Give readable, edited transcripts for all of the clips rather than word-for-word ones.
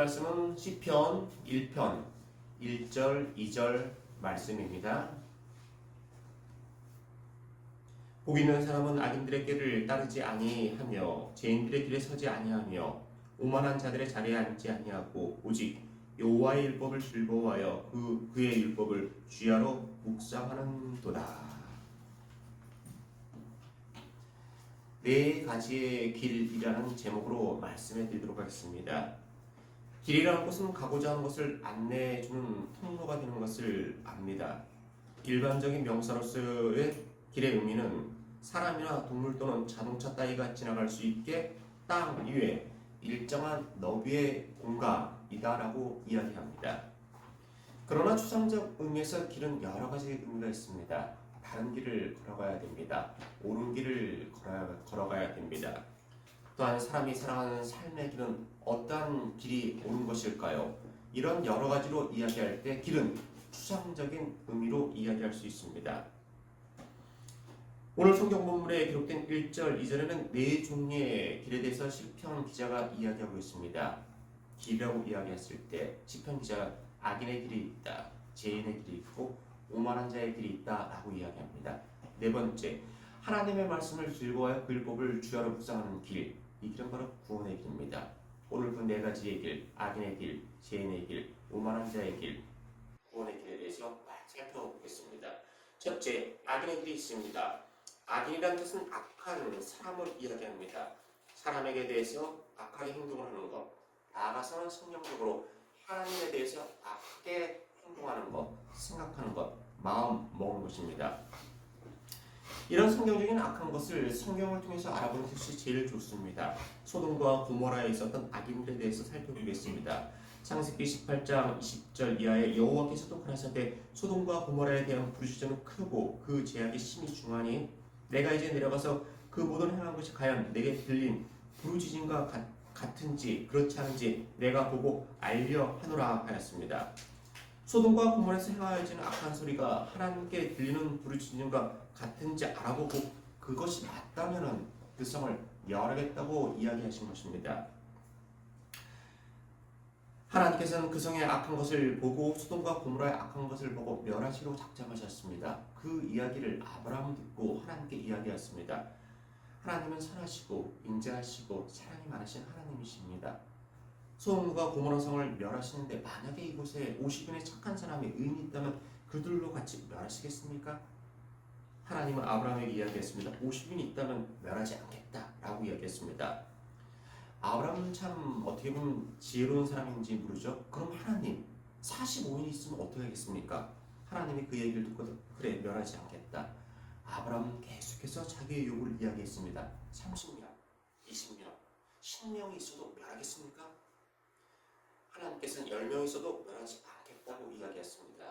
말씀은 시편 1편 1절 2절 말씀입니다. 복 있는 사람은 악인들의 길을 따르지 아니하며 죄인들의 길에 서지 아니하며 오만한 자들의 자리에 앉지 아니하고 오직 여호와의 율법을 즐거워하여 그의 율법을 주야로 묵상하는도다. 네 가지의 길이라는 제목으로 말씀해 드리도록 하겠습니다. 길이라는 것은 가고자 하는 것을 안내해주는 통로가 되는 것을 압니다. 일반적인 명사로서의 길의 의미는 사람이나 동물 또는 자동차 따위가 지나갈 수 있게 땅 위에 일정한 너비의 공간이다라고 이야기합니다. 그러나 추상적 의미에서 길은 여러 가지 의미가 있습니다. 바른 길을 걸어가야 됩니다. 옳은 길을 걸어가야 됩니다. 또한 사람이 살아가는 삶의 길은 어떠한 길이 옳은 것일까요? 이런 여러 가지로 이야기할 때 길은 추상적인 의미로 이야기할 수 있습니다. 오늘 성경 본문에 기록된 1절, 2절에는 네 종류의 길에 대해서 시편 기자가 이야기하고 있습니다. 길이라고 이야기했을 때 시편 기자가 악인의 길이 있다, 죄인의 길이 있고 오만한 자의 길이 있다라고 이야기합니다. 네 번째, 하나님의 말씀을 즐거워하여 그 율법을 주야로 묵상하는 길, 이 길은 바로 구원의 길입니다. 오늘 그 네 가지의 길, 악인의 길, 죄인의 길, 오만한 자의 길, 구원의 길에 대해서 살펴보겠습니다. 첫째, 악인의 길이 있습니다. 악인이라는 것은 악한 사람을 이야기합니다. 사람에게 대해서 악하게 행동을 하는 것, 나아가서는 성경적으로 하나님에 대해서 악하게 행동하는 것, 생각하는 것, 마음 먹는 것입니다. 이런 성경적인 악한 것을 성경을 통해서 알아보는 것이 제일 좋습니다. 소돔과 고모라에 있었던 악인들에 대해서 살펴보겠습니다. 창세기 18장 20절 이하에 여호와께서도 가라사대 소돔과 고모라에 대한 부르짖음은 크고 그 제약이 심히 중하니 내가 이제 내려가서 그 모든 행한 것이 과연 내게 들린 부르짖음과 같은지 그렇지 않은지 내가 보고 알려 하노라 하였습니다. 소돔과 고모라에서 행하여지는 악한 소리가 하나님께 들리는 부르짖음과 같은지 알아보고 그것이 맞다면 그 성을 멸하겠다고 이야기하신 것입니다. 하나님께서는 그 성의 악한 것을 보고 소돔과 고모라의 악한 것을 보고 멸하시기로 작정하셨습니다. 그 이야기를 아브라함은 듣고 하나님께 이야기했습니다. 하나님은 선하시고 인자하시고 사랑이 많으신 하나님이십니다. 소돔과 고모라 성을 멸하시는데 만약에 이곳에 50인의 착한 사람이 의인이 있다면 그들로 같이 멸하시겠습니까? 하나님은 아브라함에게 이야기했습니다. 50인이 있다면 멸하지 않겠다라고 이야기했습니다. 아브라함은 참 어떻게 보면 지혜로운 사람인지 모르죠. 그럼 하나님 45인이 있으면 어떻게 하겠습니까? 하나님이 그 얘기를 듣고 그래 멸하지 않겠다. 아브라함은 계속해서 자기의 욕을 이야기했습니다. 30명, 20명, 10명이 있어도 멸하겠습니까? 하나님께서는 10명 있어도 멸하지 않겠다고 이야기했습니다.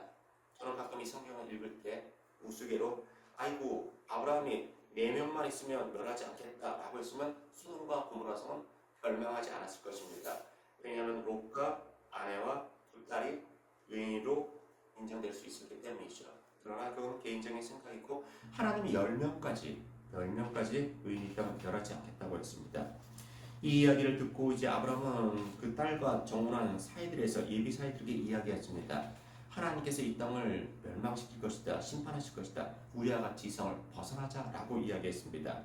저는 가끔 이 성경을 읽을 때 우스개로 아이고 아브라함이 4명만 있으면 멸하지 않겠다라고 했으면 소돔과 고모라 성은 멸망하지 않았을 것입니다. 왜냐하면 롯과 아내와 두 딸이 의인으로 인정될 수 있었기 때문이죠. 그러나 그건 개인적인 생각이고 하나님이 10명까지 의인이 있다면 멸하지 않겠다고 했습니다. 이 이야기를 듣고 이제 아브라함은 그 딸과 정혼한 사이들에서 예비 사이들에게 이야기했습니다. 하나님께서 이 땅을 멸망시킬 것이다, 심판하실 것이다, 우리와 같이 이 성을 벗어나자라고 이야기했습니다.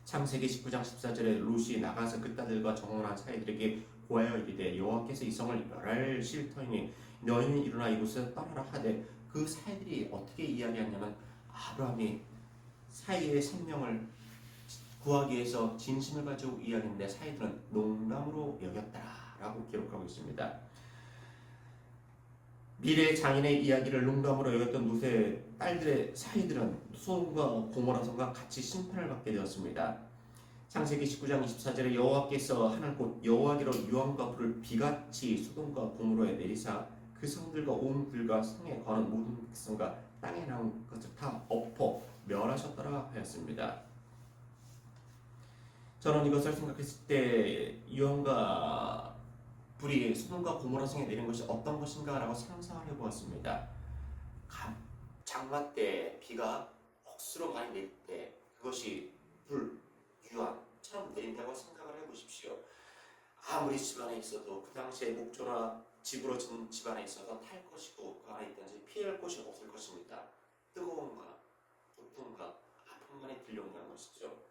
창세기 19장 14절에 롯이 나가서 그 딸들과 정혼한 사이들에게 고하여 이르되 여호와께서 이 성을 멸하실 터이니 너희는 일어나 이곳에서 떠나라 하되 그 사이들이 어떻게 이야기하냐면 아브라함이 사이의 생명을 구하기 위해서 진심을 가지고 이야기했는데 사이들은 농담으로 여겼다라고 기록하고 있습니다. 미래 장인의 이야기를 농담으로 여겼던 롯의 딸들의 사이들은 소돔과 고모라 성과 같이 심판을 받게 되었습니다. 창세기 19장 24절에 여호와께서 하늘 곧 여호와께로 유황과 불을 비같이 소돔과 고모라에 내리사 그 성들과 온 들과 성에 거하는 모든 백성과 땅에 나온 것을 다 엎어 멸하셨더라 하였습니다. 저는 이것을 생각했을 때 유황과 불이 소돔과 고모라 성에 내린 것이 어떤 것인가라고 상상을 해보았습니다. 장마 때 비가 억수로 많이 내릴 때 그것이 불, 유황처럼 내린다고 생각을 해보십시오. 아무리 집안에 있어도 그 당시에 목조나 집으로 진 집안에 있어서 탈 것이고 그 안에 있든지 피할 곳이 없을 것입니다. 뜨거움과 고통과 아픔만이 들려온다는 것이죠.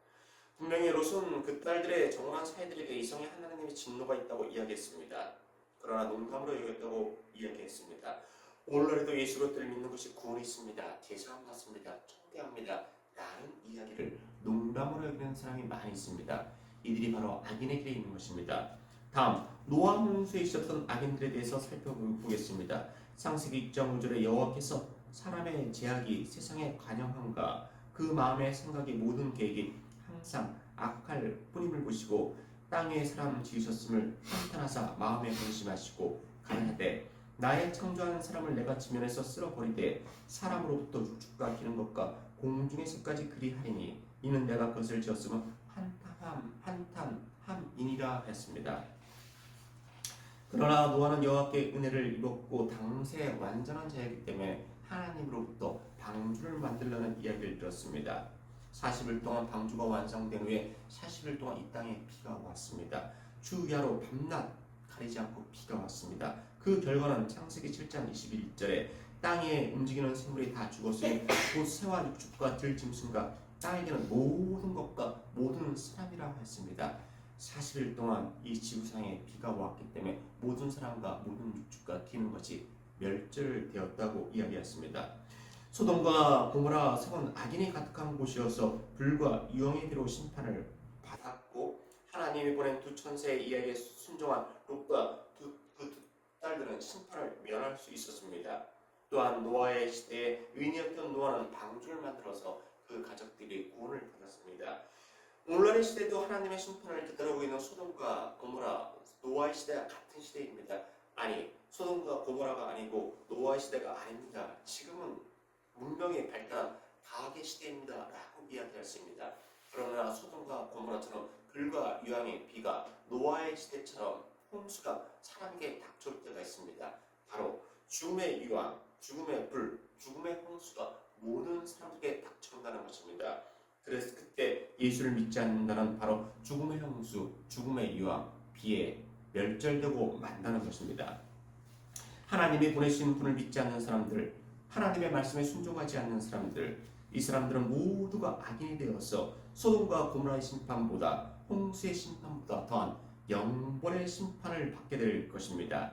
분명히 롯은 그 딸들의 정원한 사이들에게 이성의 하나님의 진노가 있다고 이야기했습니다. 그러나 농담으로 여겼다고 이야기했습니다. 오늘날에도 예수 그리스도를 믿는 것이 구원이 있습니다. 제사함 받습니다. 청대합니다. 라는 이야기를 농담으로 여기는 사람이 많이 있습니다. 이들이 바로 악인의 길에 있는 것입니다. 다음 노아 홍수에 있었던 악인들에 대해서 살펴보겠습니다. 창세기 2.5절에 여호와께서 사람의 제약이 세상에 관영함과 그 마음의 생각이 모든 계획이 항상 악할 뿌림을 보시고 땅에 사람 지으셨음을 한탄하사 마음에 근심하시고 가라사대 나의 창조한 사람을 내가 지면에서 쓸어버리되 사람으로부터 육축과 기는 것과 공중에서까지 그리하리니 이는 내가 그것을 지었으면 한탄함이니라 했습니다. 그러나 노아는 여호와께 은혜를 입었고 당시에 완전한 자이기 때문에 하나님으로부터 방주를 만들려는 이야기를 들었습니다. 40일 동안 방주가 완성된 후에 40일 동안 이 땅에 비가 왔습니다. 주야로 밤낮 가리지 않고 비가 왔습니다. 그 결과는 창세기 7장 21절에 땅에 움직이는 생물이 다 죽었으니 곧 새와 육축과 들짐승과 땅에게는 모든 것과 모든 사람이라 했습니다. 40일 동안 이 지구상에 비가 왔기 때문에 모든 사람과 모든 육축과 기는 것이 멸절되었다고 이야기했습니다. 소돔과 고모라 성은 악인이 가득한 곳이어서 불과 유황의 비로 심판을 받았고 하나님이 보낸 두 천사의 이야기에 순종한 롯과 그 두 딸들은 심판을 면할 수 있었습니다. 또한 노아의 시대에 의인이었던 노아는 방주를 만들어서 그 가족들이 구원을 받았습니다. 오늘날의 시대도 하나님의 심판을 기다리고 있는 소돔과 고모라 노아의 시대와 같은 시대입니다. 아니 소돔과 고모라가 아니고 노아의 시대가 아닙니다. 지금은 문명이 발달한 과학의 시대입니다 라고 이야기했습니다. 그러나 소돔과 고모라처럼 불과 유황의 비가 노아의 시대처럼 홍수가 사람에게 닥쳐올 때가 있습니다. 바로 죽음의 유황, 죽음의 불, 죽음의 홍수가 모든 사람에게 닥쳐온다는 것입니다. 그래서 그때 예수를 믿지 않는다는 바로 죽음의 홍수, 죽음의 유황, 비에 멸절되고 만다는 것입니다. 하나님이 보내신 분을 믿지 않는 사람들, 하나님의 말씀에 순종하지 않는 사람들, 이 사람들은 모두가 악인이 되어서 소돔과 고모라의 심판보다 홍수의 심판보다 더한 영벌의 심판을 받게 될 것입니다.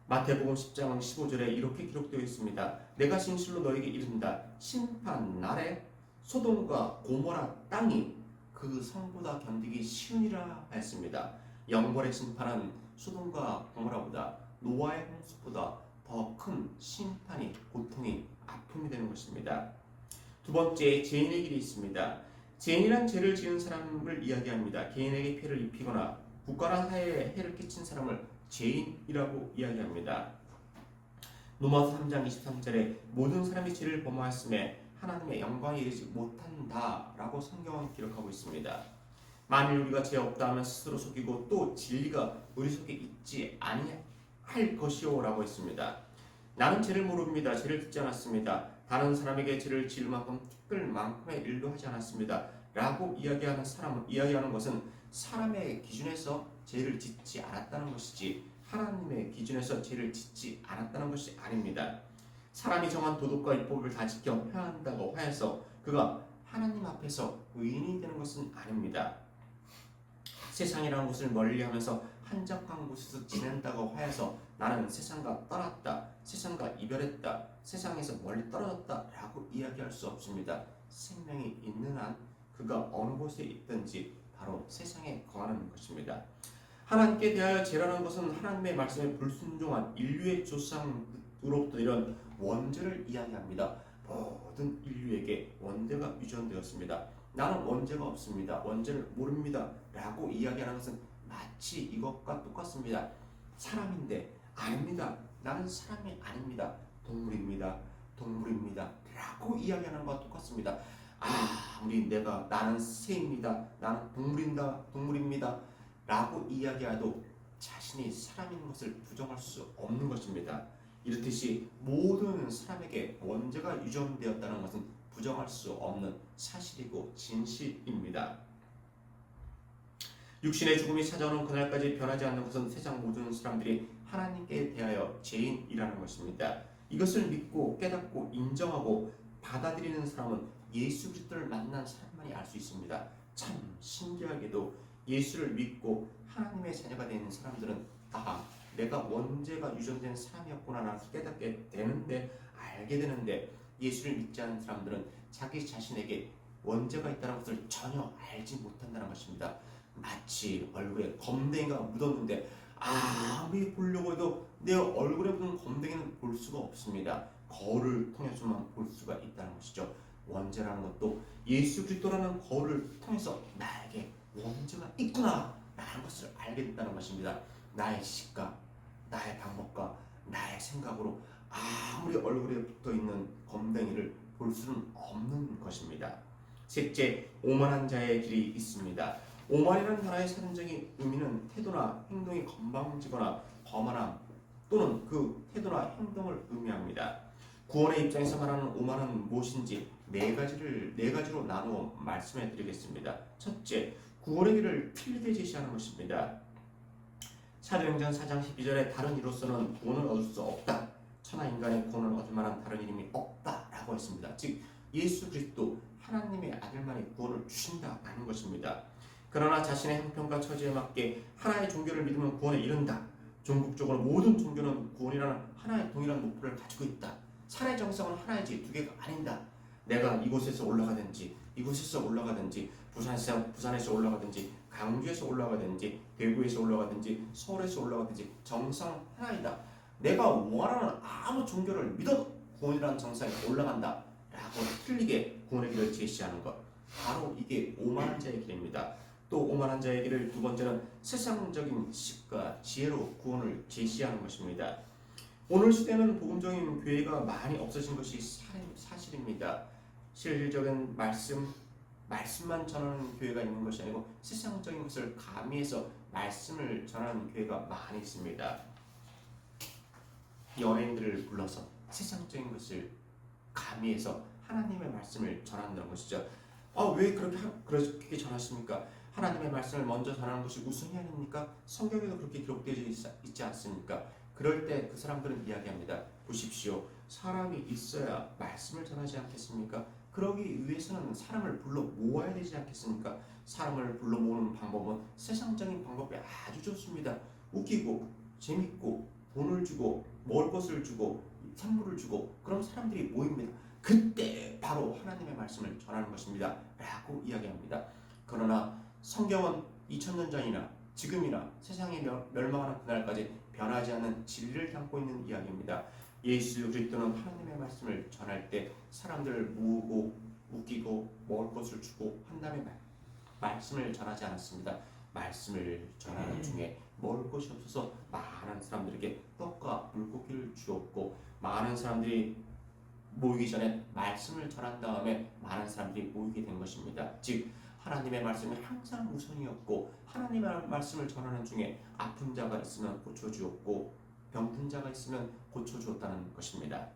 마태복음 10장 15절에 이렇게 기록되어 있습니다. 내가 진실로 너에게 이른다. 심판 날에 소돔과 고모라 땅이 그 성보다 견디기 쉬우니라 했습니다. 영벌의 심판은 소돔과 고모라보다 노아의 홍수보다 더 큰 심판이, 고통이, 아픔이 되는 것입니다. 두 번째, 죄인의 길이 있습니다. 죄인이란 죄를 지은 사람을 이야기합니다. 개인에게 피해를 입히거나 국가나 사회에 해를 끼친 사람을 죄인이라고 이야기합니다. 로마서 3장 23절에 모든 사람이 죄를 범하였음에 하나님의 영광에 이르지 못한다라고 성경은 기록하고 있습니다. 만일 우리가 죄 없다 하면 스스로 속이고 또 진리가 우리 속에 있지 아니할 것이오라고 했습니다. 나는 죄를 모릅니다. 죄를 듣지 않았습니다. 다른 사람에게 죄를 지을 만큼 특별 만큼의 일도 하지 않았습니다. 라고 이야기하는 것은 사람의 기준에서 죄를 짓지 않았다는 것이지 하나님의 기준에서 죄를 짓지 않았다는 것이 아닙니다. 사람이 정한 도덕과 율법을 다 지켜 행한다고 하여서 그가 하나님 앞에서 의인이 되는 것은 아닙니다. 세상이라는 것을 멀리하면서 한적한 곳에서 지낸다고 하여서 나는 세상과 떠났다, 세상과 이별했다, 세상에서 멀리 떨어졌다 라고 이야기할 수 없습니다. 생명이 있는 한 그가 어느 곳에 있든지 바로 세상에 거하는 것입니다. 하나님께 대하여 죄라는 것은 하나님의 말씀에 불순종한 인류의 조상으로부터 이런 원죄를 이야기합니다. 모든 인류에게 원죄가 유전되었습니다. 나는 원죄가 없습니다. 원죄를 모릅니다. 라고 이야기하는 것은 마치 이것과 똑같습니다. 사람인데 아닙니다. 나는 사람이 아닙니다. 동물입니다. 동물입니다. 라고 이야기하는 것과 똑같습니다. 아무리 나는 새입니다. 나는 동물입니다. 라고 이야기해도 자신이 사람인 것을 부정할 수 없는 것입니다. 이렇듯이 모든 사람에게 원죄가 유전되었다는 것은 부정할 수 없는 사실이고 진실입니다. 육신의 죽음이 찾아오는 그날까지 변하지 않는 것은 세상 모든 사람들이 하나님께 대하여 죄인이라는 것입니다. 이것을 믿고 깨닫고 인정하고 받아들이는 사람은 예수 그리스도를 만난 사람만이 알 수 있습니다. 참 신기하게도 예수를 믿고 하나님의 자녀가 되는 사람들은 내가 원죄가 유전된 사람이었구나 깨닫게 되는데, 알게 되는데, 예수를 믿지 않는 사람들은 자기 자신에게 원죄가 있다는 것을 전혀 알지 못한다는 것입니다. 마치 얼굴에 검댕이가 묻었는데 아무리 보려고 해도 내 얼굴에 묻은 검댕이는 볼 수가 없습니다. 거울을 통해서만 볼 수가 있다는 것이죠. 원죄라는 것도 예수 그리스도라는 거울을 통해서 나에게 원죄가 있구나 라는 것을 알게 됐다는 것입니다. 나의 시각, 나의 방법과 나의 생각으로 아무리 얼굴에 붙어있는 검댕이를 볼 수는 없는 것입니다. 셋째, 오만한 자의 길이 있습니다. 오만이라는 단어의 사전적인 의미는 태도나 행동이 건방지거나 거만함 또는 그 태도나 행동을 의미합니다. 구원의 입장에서 말하는 오만은 무엇인지 네 가지로 나누어 말씀해 드리겠습니다. 첫째, 구원의 길을 틀리게 제시하는 것입니다. 사도행전 4장 12절에 다른 이로서는 구원을 얻을 수 없다. 천하 인간의 구원을 얻을 만한 다른 이름이 없다라고 했습니다. 즉 예수 그리스도 하나님의 아들만이 구원을 주신다라는 것입니다. 그러나 자신의 형편과 처지에 맞게 하나의 종교를 믿으면 구원에 이른다. 전국적으로 모든 종교는 구원이라는 하나의 동일한 목표를 가지고 있다. 살의 정성은 하나이지 두 개가 아니다. 내가 이곳에서 올라가든지 이곳에서 올라가든지 부산에서 올라가든지 강주에서 올라가든지 대구에서 올라가든지 서울에서 올라가든지 정상 하나이다. 내가 원하는 아무 종교를 믿어도 구원이라는 정상에 올라간다 라고 틀리게 구원의 길을 제시하는 것, 바로 이게 오만한 자의 길입니다. 또 오만한 자의 길을 두 번째는 세상적인 식과 지혜로 구원을 제시하는 것입니다. 오늘 시대는 복음적인 교회가 많이 없어진 것이 사실입니다. 실질적인 말씀만 전하는 교회가 있는 것이 아니고 세상적인 것을 가미해서 말씀을 전하는 교회가 많이 있습니다. 연예인들을 불러서 세상적인 것을 가미해서 하나님의 말씀을 전한다는 것이죠. 왜 그렇게 전하십니까? 하나님의 말씀을 먼저 전하는 것이 우선이 아닙니까? 성경에도 그렇게 기록되어 있지 않습니까? 그럴 때 그 사람들은 이야기합니다. 보십시오. 사람이 있어야 말씀을 전하지 않겠습니까? 그러기 위해서는 사람을 불러 모아야 되지 않겠습니까? 사람을 불러 모으는 방법은 세상적인 방법이 아주 좋습니다. 웃기고 재밌고 돈을 주고 먹을 것을 주고 선물을 주고 그럼 사람들이 모입니다. 그때 바로 하나님의 말씀을 전하는 것입니다 라고 이야기합니다. 그러나 성경은 2000년 전이나 지금이나 세상이 멸망하는 그날까지 변하지 않는 진리를 담고 있는 이야기입니다. 예수 그리스도는 하나님의 말씀을 전할 때 사람들을 모으고 웃기고 먹을 것을 주고 한 다음에 말씀을 전하지 않았습니다. 말씀을 전하는 중에 먹을 것이 없어서 많은 사람들에게 떡과 물고기를 주었고, 많은 사람들이 모이기 전에 말씀을 전한 다음에 많은 사람들이 모이게 된 것입니다. 즉 하나님의 말씀이 항상 우선이었고, 하나님의 말씀을 전하는 중에 아픈 자가 있으면 고쳐주었고 병든 자가 있으면 고쳐주었다는 것입니다.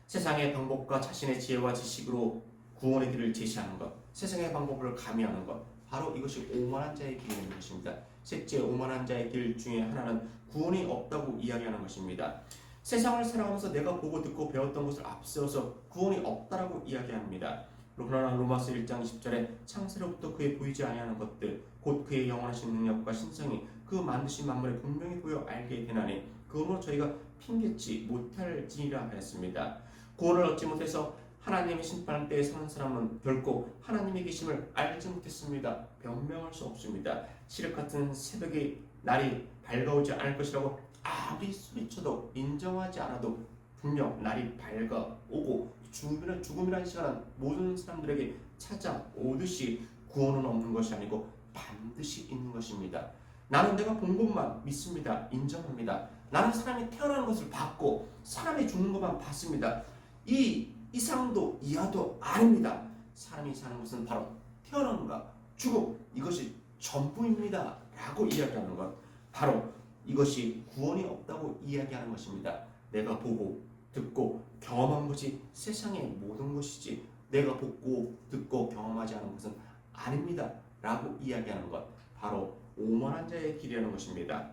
세상의 방법과 자신의 지혜와 지식으로 구원의 길을 제시하는 것, 세상의 방법을 가미하는 것, 바로 이것이 오만한 자의 길인 것입니다. 셋째, 오만한 자의 길 중에 하나는 구원이 없다고 이야기하는 것입니다. 세상을 살아가면서 내가 보고 듣고 배웠던 것을 앞세워서 구원이 없다라고 이야기합니다. 그러나 로마서 1장 10절에 창세로부터 그의 보이지 아니하는 것들 곧 그의 영원하신 능력과 신성이 그 만드신 만물에 분명히 보여 알게 되나니 그러므로 저희가 핑계치 못할지니라 하였습니다. 구원을 얻지 못해서 하나님의 심판 때에 서는 사람은 결코 하나님의 계심을 알지 못했습니다. 변명할 수 없습니다. 칠흑 같은 새벽의 날이 밝아오지 않을 것이라고 아무리 소리쳐도 인정하지 않아도 분명 날이 밝아오고 죽음이라는 시간은 모든 사람들에게 찾아오듯이 구원은 없는 것이 아니고 반드시 있는 것입니다. 나는 내가 본 것만 믿습니다. 인정합니다. 나는 사람이 태어나는 것을 봤고 사람이 죽는 것만 봤습니다. 이 이상도 이하도 아닙니다. 사람이 사는 것은 바로 태어남과 죽음, 이것이 전부입니다 라고 이야기하는 것, 바로 이것이 구원이 없다고 이야기하는 것입니다. 내가 보고 듣고 경험한 것이 세상의 모든 것이지 내가 보고 듣고 경험하지 않은 것은 아닙니다 라고 이야기하는 것, 바로 오만한 자의 길이라는 것입니다.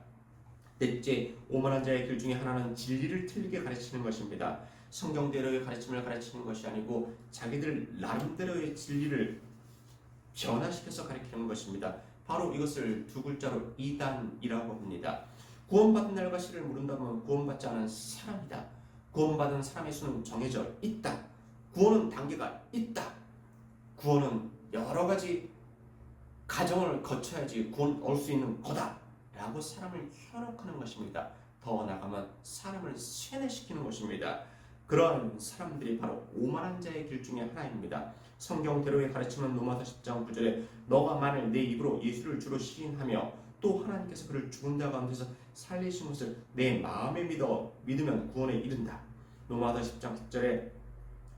넷째, 오만한 자의 길 중에 하나는 진리를 틀리게 가르치는 것입니다. 성경대로의 가르침을 가르치는 것이 아니고 자기들 나름대로의 진리를 변화시켜서 가르치는 것입니다. 바로 이것을 두 글자로 이단이라고 합니다. 구원받은 날과 시를 물은다면 구원받지 않은 사람이다. 구원받은 사람의 수는 정해져 있다. 구원은 단계가 있다. 구원은 여러 가지 과정을 거쳐야지 구원 얻을 수 있는 거다 라고 사람을 현혹하는 것입니다. 더 나아가면 사람을 세뇌시키는 것입니다. 그러한 사람들이 바로 오만한 자의 길 중에 하나입니다. 성경대로의 가르침은 로마서 10장 9절에 너가 만일 내 입으로 예수를 주로 시인하며 또 하나님께서 그를 죽은 자 가운데서 살리신 것을 내 마음에 믿으면 구원에 이른다. 로마서 10장 10절에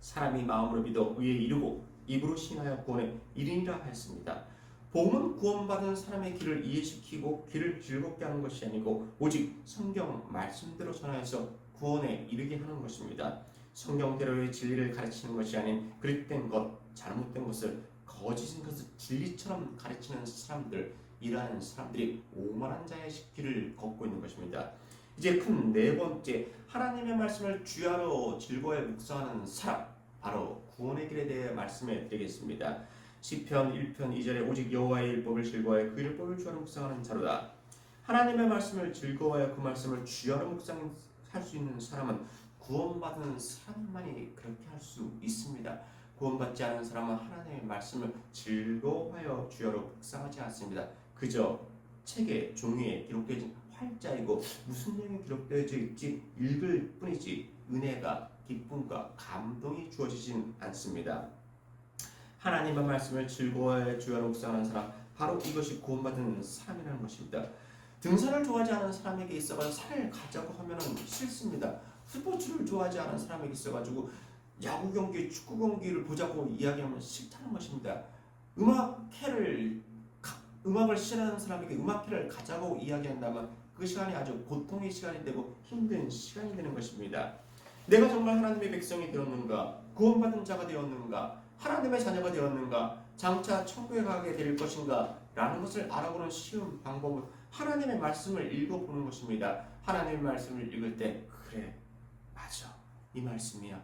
사람이 마음으로 믿어 의에 이르고 입으로 시인하여 구원에 이르니라 하였습니다. 복음은 구원받은 사람의 길을 이해시키고 길을 즐겁게 하는 것이 아니고 오직 성경 말씀대로 전하여서 구원에 이르게 하는 것입니다. 성경대로의 진리를 가르치는 것이 아닌 그릇된 것, 잘못된 것을, 거짓인 것을 진리처럼 가르치는 사람들, 이러한 사람들이 오만한 자의 길을 걷고 있는 것입니다. 이제 큰 네 번째, 하나님의 말씀을 주야로 즐거워해 묵상하는 사람, 바로 구원의 길에 대해 말씀해 드리겠습니다. 시편 1편 2절에 오직 여호와의 율법을 즐거워해 그 율법을 주야로 묵상하는 자로다. 하나님의 말씀을 즐거워해 그 말씀을 주야로 묵상할 수 있는 사람은 구원받은 사람만이 그렇게 할 수 있습니다. 구원받지 않은 사람은 하나님의 말씀을 즐거워하여 주야로 묵상하지 않습니다. 그저 책에 종이에 기록되어진 활자이고 무슨 내용이 기록되어져 있지 읽을 뿐이지 은혜가 기쁨과 감동이 주어지진 않습니다. 하나님의 말씀을 즐거워해 주야로 묵상하는 사람, 바로 이것이 구원받은 사람이라는 것입니다. 등산을 좋아하지 않은 사람에게 있어가지고 산을 가자고 하면 싫습니다. 스포츠를 좋아하지 않은 사람에게 있어가지고 야구 경기, 축구 경기를 보자고 이야기하면 싫다는 것입니다. 음악을 싫어하는 사람에게 음악회를 가자고 이야기한다면 그 시간이 아주 고통의 시간이 되고 힘든 시간이 되는 것입니다. 내가 정말 하나님의 백성이 되었는가? 구원받은 자가 되었는가? 하나님의 자녀가 되었는가? 장차 천국에 가게 될 것인가? 라는 것을 알아보는 쉬운 방법은 하나님의 말씀을 읽어보는 것입니다. 하나님의 말씀을 읽을 때 그래, 맞아, 이 말씀이야.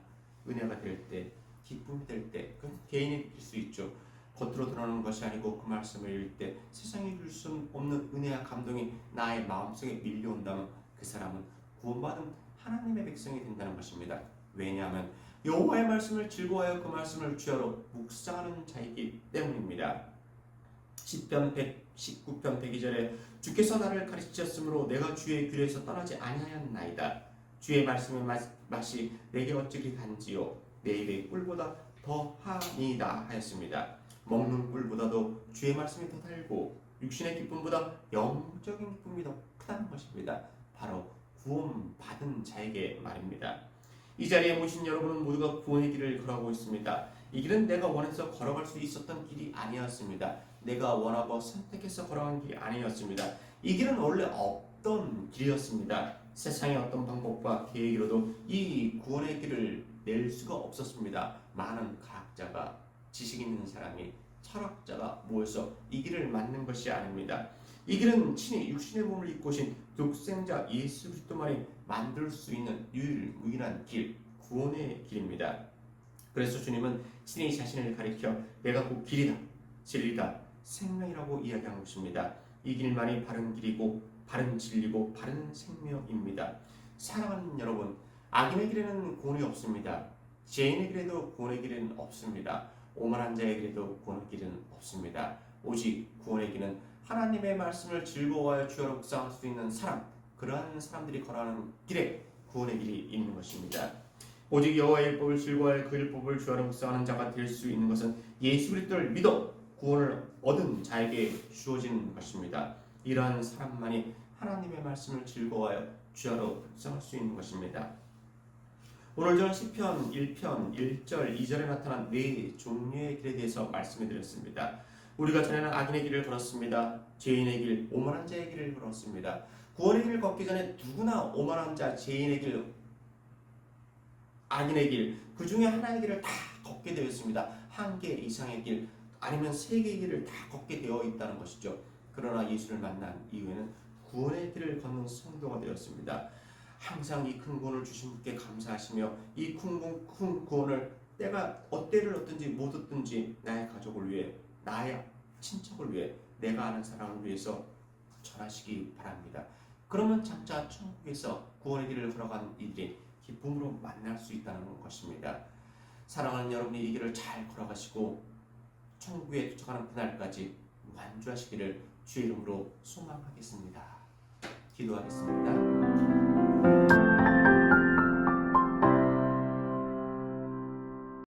은혜가 될 때, 기쁨이 될 때, 그건 개인이 느낄 수 있죠. 겉으로 드러나는 것이 아니고 그 말씀을 읽을 때 세상이 줄 수 없는 은혜와 감동이 나의 마음속에 밀려온다면 그 사람은 구원받은 하나님의 백성이 된다는 것입니다. 왜냐하면 여호와의 말씀을 즐거워하여 그 말씀을 주야로 묵상하는 자이기 때문입니다. 시편 119편 102절에 주께서 나를 가르치셨으므로 내가 주의 규례에서 떠나지 아니하였나이다. 주의 말씀의 맛이 내게 어찌 단지요 내 입의 꿀보다 더하니이다 하였습니다. 먹는 꿀보다도 주의 말씀이 더 달고 육신의 기쁨보다 영적인 기쁨이 더 크다는 것입니다. 바로 구원받은 자에게 말입니다. 이 자리에 모신 여러분은 모두가 구원의 길을 걸어가고 있습니다. 이 길은 내가 원해서 걸어갈 수 있었던 길이 아니었습니다. 내가 원하고 선택해서 걸어간 길이 아니었습니다. 이 길은 원래 없던 길이었습니다. 세상의 어떤 방법과 계획으로도 이 구원의 길을 낼 수가 없었습니다. 많은 과학자가, 지식 있는 사람이, 철학자가 모여서 이 길을 만든 것이 아닙니다. 이 길은 친히 육신의 몸을 입고 오신 독생자 예수 그리스도만이 만들 수 있는 유일무이한 길, 구원의 길입니다. 그래서 주님은 친히 자신을 가리켜 내가 곧 길이다, 진리다, 생명이라고 이야기한 것입니다. 이 길만이 바른 길이고 바른 진리고 바른 생명입니다. 사랑하는 여러분, 악인의 길에는 구원이 없습니다. 죄인의 길에도 구원의 길은 없습니다. 오만한 자의 길에도 구원의 길은 없습니다. 오직 구원의 길은 하나님의 말씀을 즐거워하여 주야로 묵상할 수 있는 사람, 그러한 사람들이 걸어가는 길에 구원의 길이 있는 것입니다. 오직 여호와의 율법을 즐거워하여 그 율법을 주야로 묵상하는 자가 될 수 있는 것은 예수 그리스도를 믿어 구원을 얻은 자에게 주어진 것입니다. 이러한 사람만이 하나님의 말씀을 즐거워하여 주야로 묵상할 수 있는 것입니다. 오늘 저는 시편 1편 1절 2절에 나타난 네 종류의 길에 대해서 말씀해 드렸습니다. 우리가 전에는 악인의 길을 걸었습니다. 죄인의 길, 오만한 자의 길을 걸었습니다. 구원의 길을 걷기 전에 누구나 오만한 자, 죄인의 길, 악인의 길, 그 중에 하나의 길을 다 걷게 되었습니다. 한 개 이상의 길, 아니면 세계의 길을 다 걷게 되어 있다는 것이죠. 그러나 예수를 만난 이후에는 구원의 길을 걷는 성도가 되었습니다. 항상 이 큰 구원을 주신 분께 감사하시며 이 큰 구원을 때가 때를 얻든지 못 얻든지 나의 가족을 위해, 나의 친척을 위해, 내가 아는 사람을 위해서 전하시기 바랍니다. 그러면 장차 천국에서 구원의 길을 걸어간 이들이 기쁨으로 만날 수 있다는 것입니다. 사랑하는 여러분이 이 길을 잘 걸어가시고 천국에 도착하는 그날까지 완주하시기를 주의 이름으로 소망하겠습니다. 기도하겠습니다.